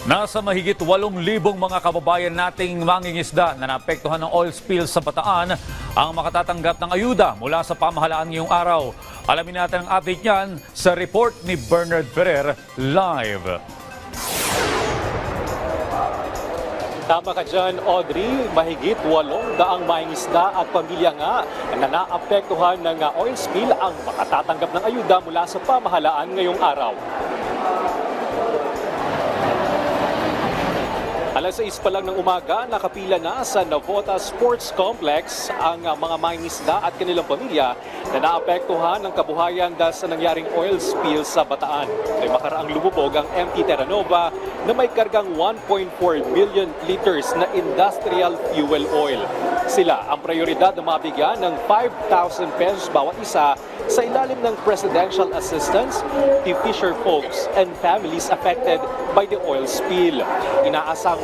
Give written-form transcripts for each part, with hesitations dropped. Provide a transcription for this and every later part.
Nasa mahigit 8,000 mga kababayan nating mangingisda na naapektuhan ng oil spill sa Bataan ang makatatanggap ng ayuda mula sa pamahalaan ngayong araw. Alamin natin ang update niyan sa report ni Bernard Ferrer live. Tama ka dyan, Audrey. Mahigit 800 mangingisda at pamilya nga na naapektuhan ng oil spill ang makatatanggap ng ayuda mula sa pamahalaan ngayong araw. Alas 6 pa lang ng umaga, nakapila na sa Navota Sports Complex ang mga mangingisda at kanilang pamilya na naapektuhan ng kabuhayan dahil sa nangyaring oil spill sa Bataan. Ay makaraang lumubog ang MT Terra Nova na may kargang 1.4 million liters na industrial fuel oil. Sila ang prioridad na mabigyan ng 5,000 pesos bawat isa sa ilalim ng Presidential Assistance to Fisher Folks and families affected by the oil spill. Inaasang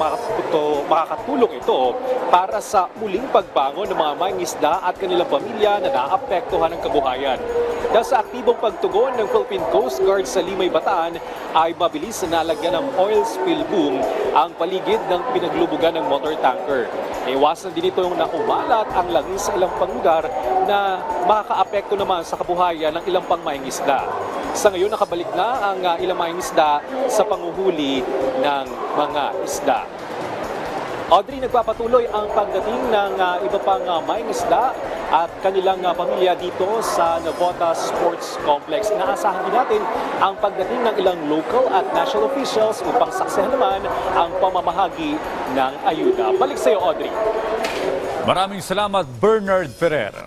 makakatulong ito para sa muling pagbangon ng mga mangingisda at kanilang pamilya na naapektuhan ng kabuhayan. Dahil sa aktibong pagtugon ng Philippine Coast Guard sa Limay, Bataan ay mabilis na nalagyan ng oil spill boom ang paligid ng pinaglubugan ng motor tanker. Iwasan din ito na umalat ang langis sa ilang panglugar na makakaapekto naman sa kabuhayan ng ilang pangmangingisda. Sa ngayon, nakabalik na ang ilang mangingisda sa panguhuli ng mga isda. Audrey, nagpapatuloy ang pagdating ng iba pang mangingisda at kanilang pamilya dito sa Navota Sports Complex. Inaasahan din natin ang pagdating ng ilang local at national officials upang saksihan naman ang pamamahagi ng ayuda. Balik sa iyo, Audrey. Maraming salamat, Bernard Ferrer.